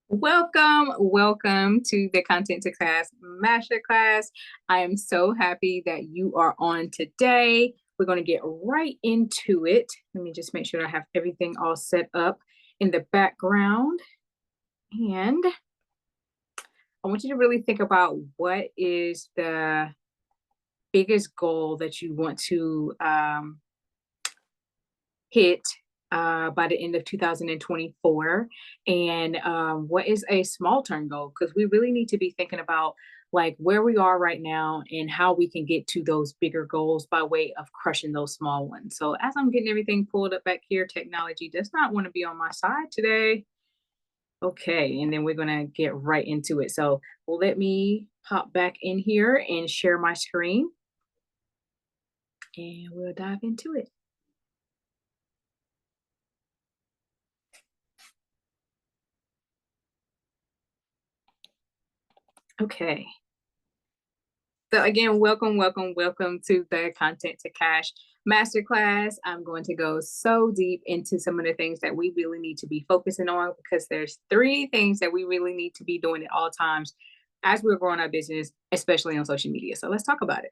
Welcome to the Content to Class Masterclass. I am so happy that you are on today. We're going to get right into it. Let me just make sure I have everything all set up in the background. And I want you to really think about what is the biggest goal that you want to hit by the end of 2024, and what is a small term goal, because we really need to be thinking about like where we are right now and how we can get to those bigger goals by way of crushing those small ones. So as I'm getting everything pulled up back here, technology does not want to be on my side today. Okay, and then we're going to get right into it. So let me pop back in here and share my screen, and we'll dive into it. Okay. So again, welcome to the Content to Cash Masterclass. I'm going to go so deep into some of the things that we really need to be focusing on, because there's three things that we really need to be doing at all times as we're growing our business, especially on social media. So let's talk about it.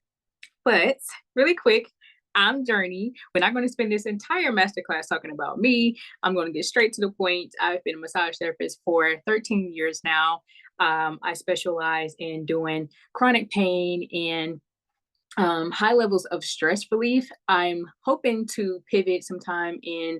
But really quick, I'm Journey. We're not going to spend this entire masterclass talking about me. I'm going to get straight to the point. I've been a massage therapist for 13 years now. I specialize in doing chronic pain and high levels of stress relief. I'm hoping to pivot sometime in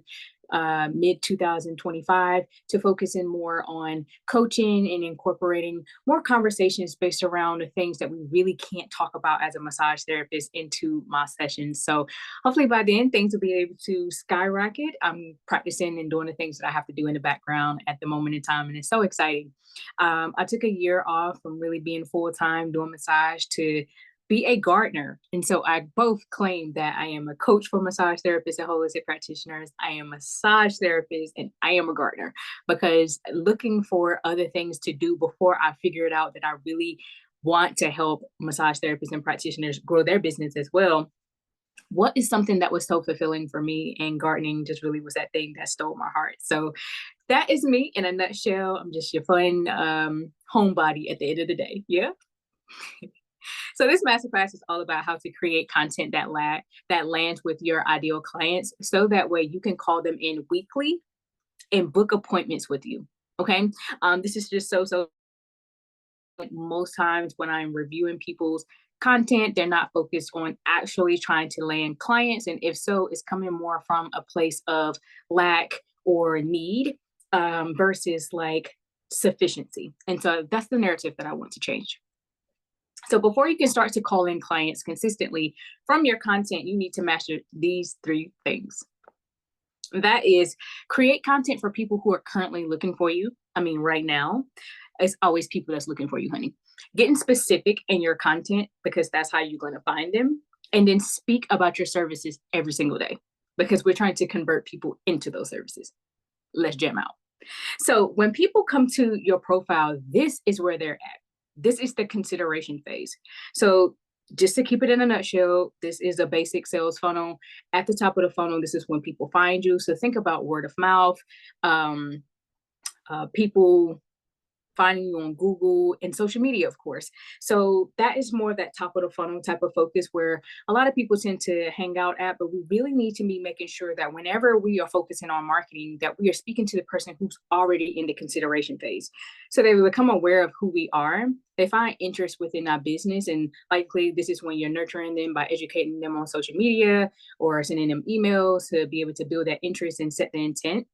mid 2025 to focus in more on coaching and incorporating more conversations based around the things that we really can't talk about as a massage therapist into my sessions. So hopefully by then things will be able to skyrocket. I'm practicing and doing the things that I have to do in the background at the moment in time, and it's so exciting. I took a year off from really being full time doing massage to be a gardener. And so I both claim that I am a coach for massage therapists and holistic practitioners. I am a massage therapist and I am a gardener, because looking for other things to do before I figured out that I really want to help massage therapists and practitioners grow their business as well. What is something that was so fulfilling for me, and gardening just really was that thing that stole my heart. So that is me in a nutshell. I'm just your fun homebody at the end of the day. Yeah. So this masterclass is all about how to create content that lands with your ideal clients, so that way you can call them in weekly and book appointments with you. Okay. This is just so like most times when I'm reviewing people's content, they're not focused on actually trying to land clients. And if so, it's coming more from a place of lack or need versus like sufficiency. And so that's the narrative that I want to change. So before you can start to call in clients consistently from your content, you need to master these three things. That is, create content for people who are currently looking for you. I mean, right now, it's always people that's looking for you, honey. Getting specific in your content, because that's how you're going to find them. And then speak about your services every single day, because we're trying to convert people into those services. Let's jam out. So when people come to your profile, this is where they're at. This is the consideration phase. So just to keep it in a nutshell, this is a basic sales funnel. At the top of the funnel, this is when people find you. So think about word of mouth, people finding you on Google and social media, of course. So that is more that top of the funnel type of focus where a lot of people tend to hang out at, but we really need to be making sure that whenever we are focusing on marketing, that we are speaking to the person who's already in the consideration phase. So they become aware of who we are. They find interest within our business, and likely this is when you're nurturing them by educating them on social media or sending them emails to be able to build that interest and set the intent.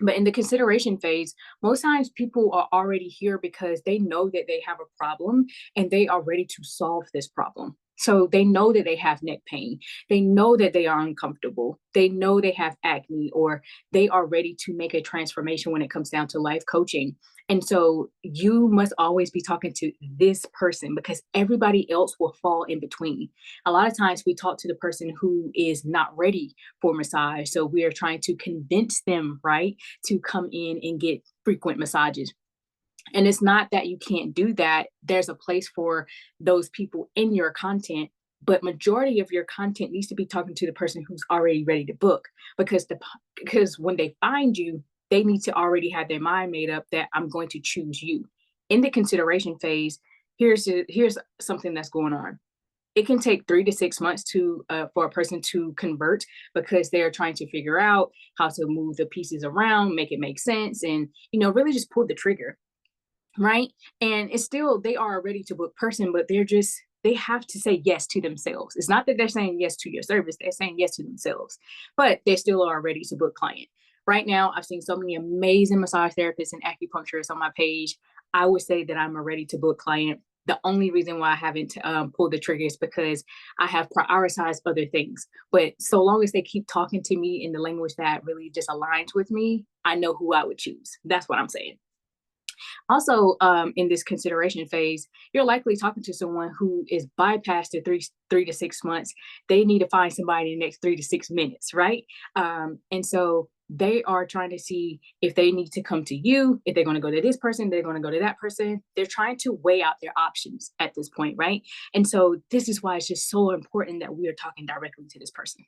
But in the consideration phase, most times people are already here because they know that they have a problem and they are ready to solve this problem. So they know that they have neck pain. They know that they are uncomfortable. They know they have acne, or they are ready to make a transformation when it comes down to life coaching. And so you must always be talking to this person, because everybody else will fall in between. A lot of times we talk to the person who is not ready for massage. So we are trying to convince them, right, to come in and get frequent massages. And it's not that you can't do that. There's a place for those people in your content, but majority of your content needs to be talking to the person who's already ready to book, because when they find you, they need to already have their mind made up that I'm going to choose you. In the consideration phase, here's something that's going on. It can take 3 to 6 months to for a person to convert because they're trying to figure out how to move the pieces around, make it make sense, and really just pull the trigger, right? And it's still they are a ready to book person, but they have to say yes to themselves. It's not that they're saying yes to your service, they're saying yes to themselves, but they still are ready to book client. Right now, I've seen so many amazing massage therapists and acupuncturists on my page. I would say that I'm a ready to book client. The only reason why I haven't pulled the trigger is because I have prioritized other things. But so long as they keep talking to me in the language that really just aligns with me, I know who I would choose. That's what I'm saying. Also, in this consideration phase, you're likely talking to someone who is bypassed the three to 6 months. They need to find somebody in the next 3 to 6 minutes, right? And so they are trying to see if they need to come to you, if they're going to go to this person, they're going to go to that person. They're trying to weigh out their options at this point, right? And so this is why it's just so important that we are talking directly to this person.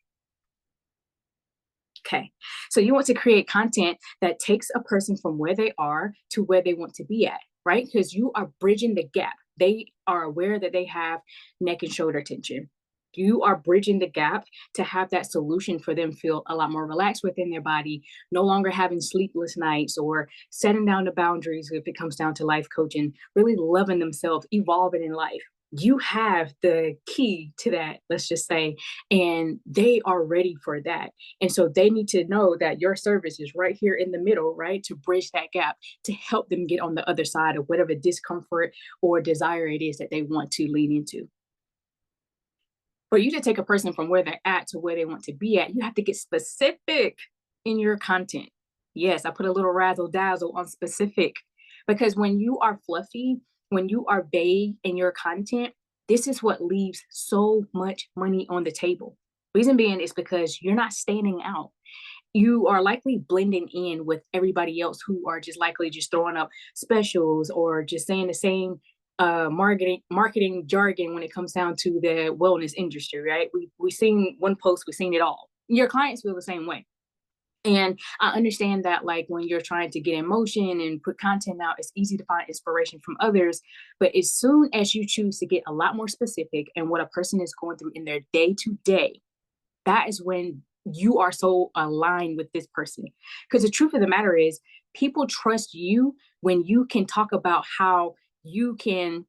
Okay. So you want to create content that takes a person from where they are to where they want to be at, right? Because you are bridging the gap. They are aware that they have neck and shoulder tension. You are bridging the gap to have that solution for them feel a lot more relaxed within their body, no longer having sleepless nights or setting down the boundaries if it comes down to life coaching, really loving themselves, evolving in life. You have the key to that, let's just say, and they are ready for that. And so they need to know that your service is right here in the middle, right? To bridge that gap, to help them get on the other side of whatever discomfort or desire it is that they want to lean into. For you to take a person from where they're at to where they want to be at, you have to get specific in your content. Yes, I put a little razzle dazzle on specific because when you are fluffy, when you are vague in your content, this is what leaves so much money on the table. Reason being is because you're not standing out. You are likely blending in with everybody else who are just likely just throwing up specials or just saying the same marketing jargon when it comes down to the wellness industry, right? We seen one post, we've seen it all. Your clients feel the same way. And I understand that, like, when you're trying to get in motion and put content out, it's easy to find inspiration from others. But as soon as you choose to get a lot more specific and what a person is going through in their day to day, that is when you are so aligned with this person. Because the truth of the matter is, people trust you when you can talk about how you can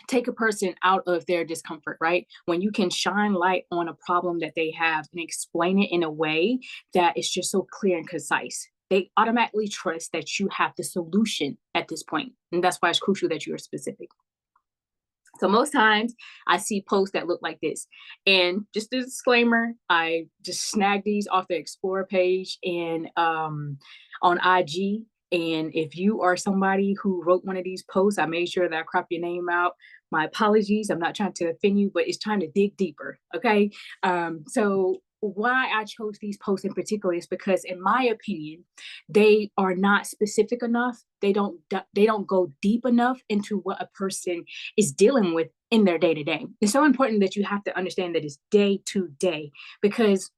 take a person out of their discomfort, right? When you can shine light on a problem that they have and explain it in a way that is just so clear and concise. They automatically trust that you have the solution at this point. And that's why it's crucial that you are specific. So most times I see posts that look like this. And just a disclaimer, I just snagged these off the Explore page and on IG. And if you are somebody who wrote one of these posts, I made sure that I crop your name out. My apologies. I'm not trying to offend you, but it's time to dig deeper. Okay. So why I chose these posts in particular is because, in my opinion, they are not specific enough. They don't go deep enough into what a person is dealing with in their day to day. It's so important that you have to understand that it's day to day, because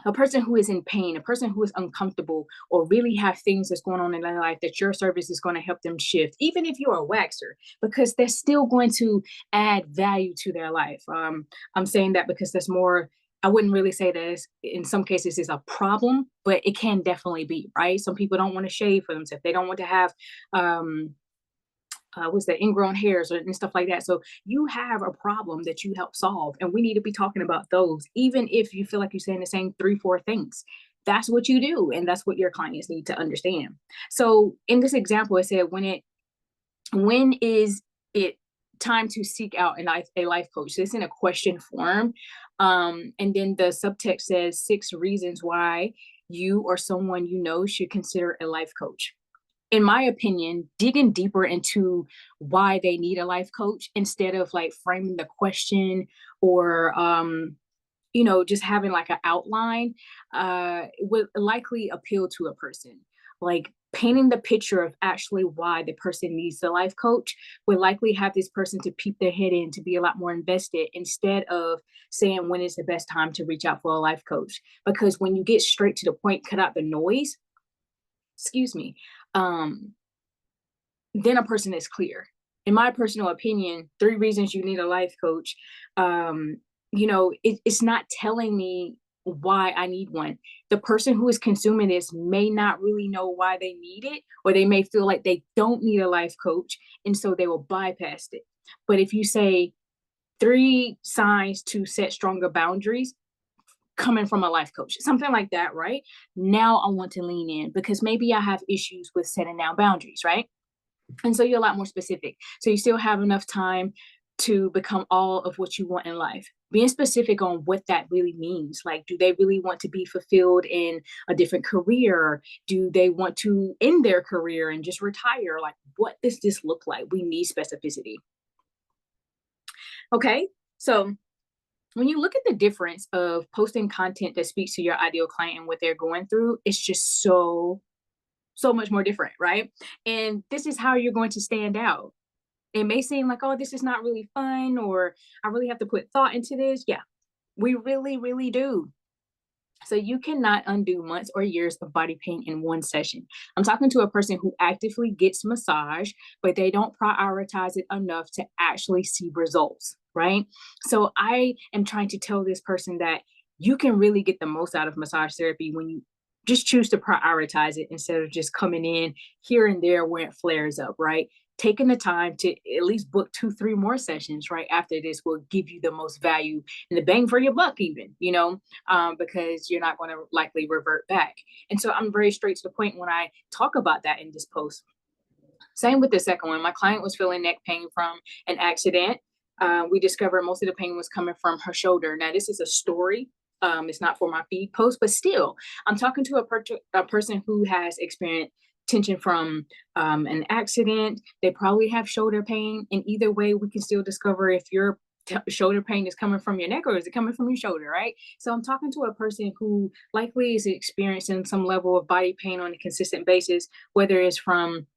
a person who is in pain, a person who is uncomfortable, or really have things that's going on in their life that your service is going to help them shift, even if you're a waxer, because they're still going to add value to their life. I'm saying that because there's more. I wouldn't really say that in some cases is a problem, but it can definitely be, right? Some people don't want to shave for themselves. They don't want to have what's that, ingrown hairs and stuff like that. So you have a problem that you help solve, and we need to be talking about those, even if you feel like you're saying the same 3, 4 things. That's what you do, and that's what your clients need to understand. So in this example, it said, when is it time to seek out a life coach? This in a question form. And then the subtext says 6 reasons why you or someone you know should consider a life coach. In my opinion, digging deeper into why they need a life coach instead of like framing the question or just having like an outline would likely appeal to a person. Like, painting the picture of actually why the person needs the life coach would likely have this person to peep their head in, to be a lot more invested, instead of saying when is the best time to reach out for a life coach. Because when you get straight to the point, cut out the noise, excuse me, um, then a person is clear. In my personal opinion, 3 reasons you need a life coach. Um, it's not telling me why I need one. The person who is consuming this may not really know why they need it, or they may feel like they don't need a life coach, and so they will bypass it. But if you say 3 signs to set stronger boundaries, coming from a life coach, something like that, right? Now I want to lean in because maybe I have issues with setting down boundaries, right? And so you're a lot more specific. So you still have enough time to become all of what you want in life. Being specific on what that really means. Like, do they really want to be fulfilled in a different career? Do they want to end their career and just retire? Like, what does this look like? We need specificity. Okay. So when you look at the difference of posting content that speaks to your ideal client and what they're going through, it's just so much more different, right? And this is how you're going to stand out. It may seem like, oh, this is not really fun, or I really have to put thought into this. Yeah, we really, really do. So you cannot undo months or years of body pain in one session. I'm talking to a person who actively gets massage, but they don't prioritize it enough to actually see results, right? So I am trying to tell this person that you can really get the most out of massage therapy when you just choose to prioritize it instead of just coming in here and there when it flares up, right? Taking the time to at least book 2, 3 more sessions right after this will give you the most value and the bang for your buck, even, because you're not going to likely revert back. And so I'm very straight to the point when I talk about that in this post. Same with the second one. My client was feeling neck pain from an accident. We discovered most of the pain was coming from her shoulder. Now, this is a story. It's not for my feed post, but still, I'm talking to a person who has experienced tension from an accident. They probably have shoulder pain. And either way, we can still discover if your shoulder pain is coming from your neck or is it coming from your shoulder, right? So I'm talking to a person who likely is experiencing some level of body pain on a consistent basis, whether it's from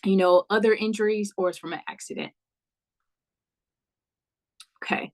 other injuries or it's from an accident. Okay.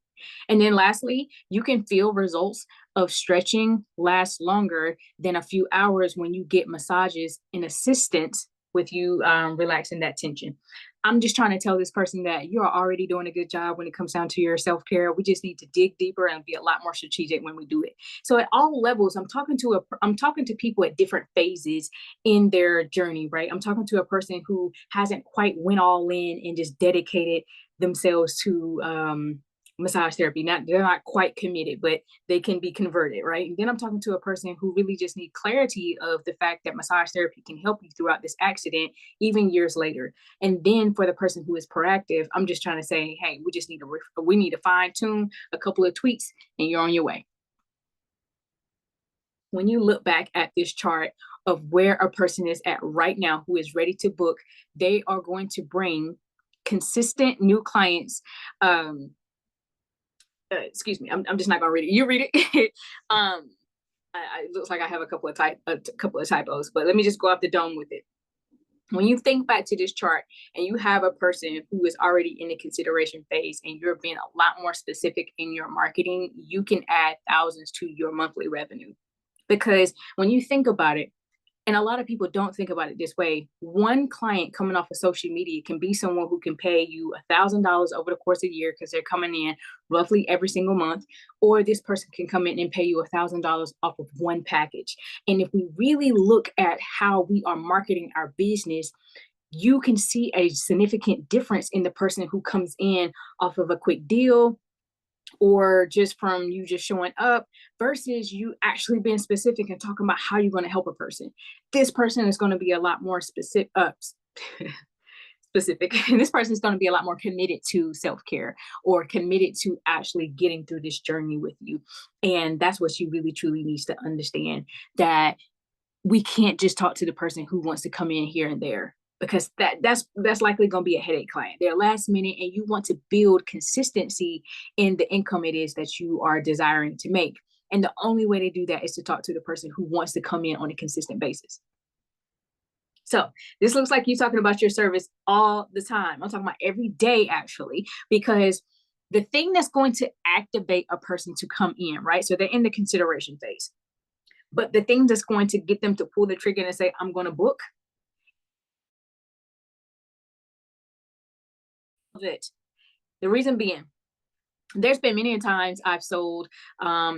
And then lastly, you can feel results of stretching last longer than a few hours when you get massages in assistance with you relaxing that tension. I'm just trying to tell this person that you're already doing a good job when it comes down to your self care. We just need to dig deeper and be a lot more strategic when we do it. So at all levels, I'm talking to people at different phases in their journey, right? I'm talking to a person who hasn't quite went all in and just dedicated themselves to massage therapy. They're not quite committed, but they can be converted, right? And then I'm talking to a person who really just need clarity of the fact that massage therapy can help you throughout this accident, even years later. And then for the person who is proactive, I'm just trying to say, hey, we need to fine tune a couple of tweaks, and you're on your way. When you look back at this chart of where a person is at right now who is ready to book, they are going to bring consistent new clients. Excuse me, I'm just not gonna read it. You read it. It looks like I have a couple of typos, but let me just go off the dome with it. When you think back to this chart and you have a person who is already in the consideration phase and you're being a lot more specific in your marketing, you can add thousands to your monthly revenue. Because when you think about it, and a lot of people don't think about it this way, one client coming off of social media can be someone who can pay you $1,000 over the course of the year because they're coming in roughly every single month, or this person can come in and pay you $1,000 off of one package. And if we really look at how we are marketing our business, you can see a significant difference in the person who comes in off of a quick deal or just from you just showing up versus you actually being specific and talking about how you're going to help a person. This person is going to be a lot more specific. Specific. And this person is going to be a lot more committed to self-care or committed to actually getting through this journey with you. And that's what you really truly needs to understand, that we can't just talk to the person who wants to come in here and there, because that's likely going to be a headache client. They're last minute and you want to build consistency in the income it is that you are desiring to make. And the only way to do that is to talk to the person who wants to come in on a consistent basis. So this looks like you talking about your service all the time. I'm talking about every day, actually, because the thing that's going to activate a person to come in, right? So they're in the consideration phase. But the thing that's going to get them to pull the trigger and say, I'm going to book it. The reason being, there's been many times I've sold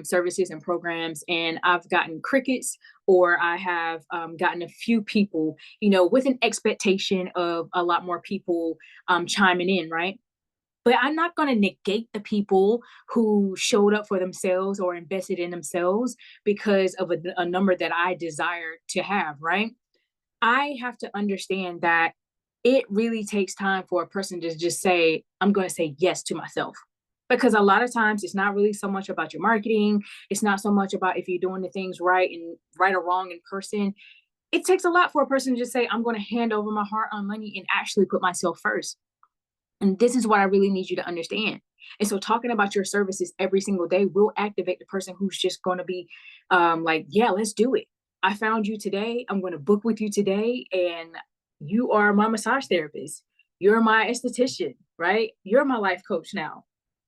services and programs, and I've gotten crickets, or I have gotten a few people, with an expectation of a lot more people chiming in, right? But I'm not going to negate the people who showed up for themselves or invested in themselves because of a number that I desire to have, right? I have to understand that it really takes time for a person to just say, I'm going to say yes to myself. Because a lot of times it's not really so much about your marketing. It's not so much about if you're doing the things right and right or wrong in person. It takes a lot for a person to just say, I'm going to hand over my heart on money and actually put myself first. And this is what I really need you to understand. And so talking about your services every single day will activate the person who's just going to be like, yeah, let's do it. I found you today. I'm going to book with you today. And you are my massage therapist. You're my esthetician, right? You're my life coach now.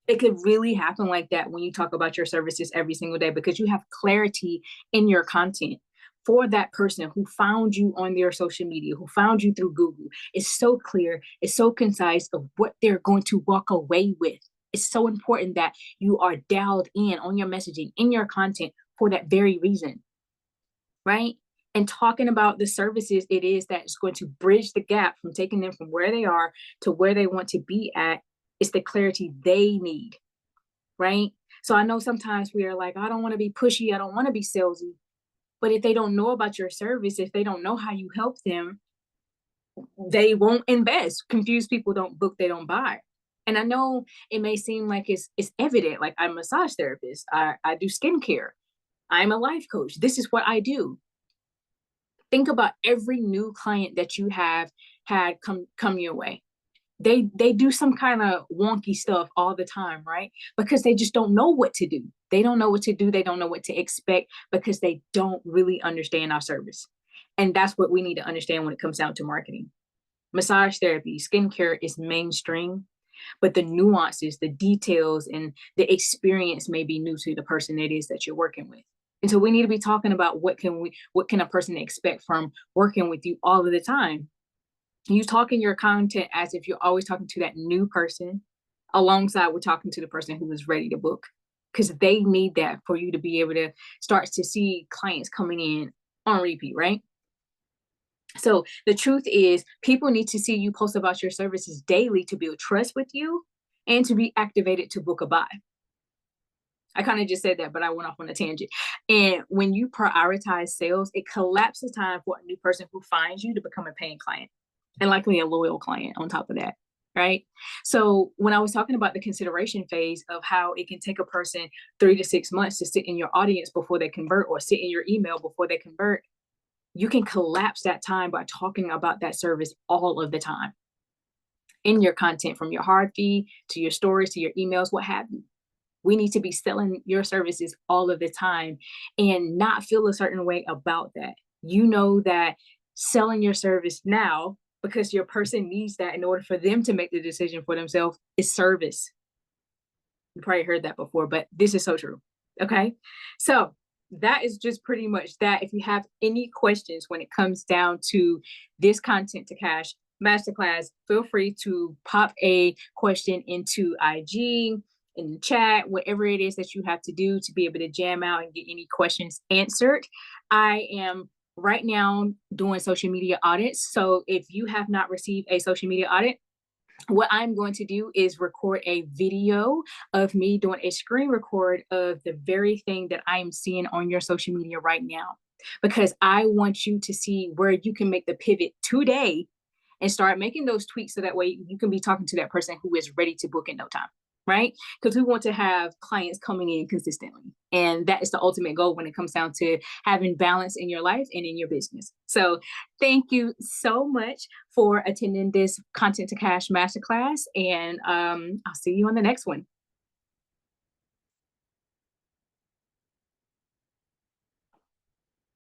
It could really happen like that when you talk about your services every single day because you have clarity in your content for that person who found you on their social media, who found you through Google. It's so clear, it's so concise of what they're going to walk away with. It's so important that you are dialed in on your messaging, in your content for that very reason, right? And talking about the services it is that is going to bridge the gap from taking them from where they are to where they want to be at. It's the clarity they need, right? So I know sometimes we are like, I don't want to be pushy, I don't want to be salesy. But if they don't know about your service, if they don't know how you help them, they won't invest. Confused people don't book, they don't buy. And I know it may seem like it's evident, like I'm a massage therapist, I do skincare, I'm a life coach. This is what I do. Think about every new client that you have had come your way. They do some kind of wonky stuff all the time, right? Because they just don't know what to do. They don't know what to do. They don't know what to expect because they don't really understand our service. And that's what we need to understand when it comes down to marketing. Massage therapy, skincare is mainstream, but the nuances, the details, and the experience may be new to the person it is that you're working with. And so we need to be talking about what can a person expect from working with you all of the time. You talk in your content as if you're always talking to that new person alongside with talking to the person who is ready to book, because they need that for you to be able to start to see clients coming in on repeat, right? So the truth is people need to see you post about your services daily to build trust with you and to be activated to book a buy. I kind of just said that, but I went off on a tangent. And when you prioritize sales, it collapses time for a new person who finds you to become a paying client and likely a loyal client on top of that. Right. So when I was talking about the consideration phase of how it can take a person 3 to 6 months to sit in your audience before they convert or sit in your email before they convert, you can collapse that time by talking about that service all of the time in your content, from your hard feed to your stories to your emails, what have you. We need to be selling your services all of the time and not feel a certain way about that. You know that selling your service now because your person needs that in order for them to make the decision for themselves is service. You probably heard that before, but this is so true. Okay. So that is just pretty much that. If you have any questions when it comes down to this content to cash masterclass, feel free to pop a question into IG, in the chat, whatever it is that you have to do to be able to jam out and get any questions answered. I am right now doing social media audits. So if you have not received a social media audit, what I'm going to do is record a video of me doing a screen record of the very thing that I am seeing on your social media right now, because I want you to see where you can make the pivot today and start making those tweaks so that way you can be talking to that person who is ready to book in no time. Right? Because we want to have clients coming in consistently. And that is the ultimate goal when it comes down to having balance in your life and in your business. So thank you so much for attending this Content to Cash Masterclass. And I'll see you on the next one.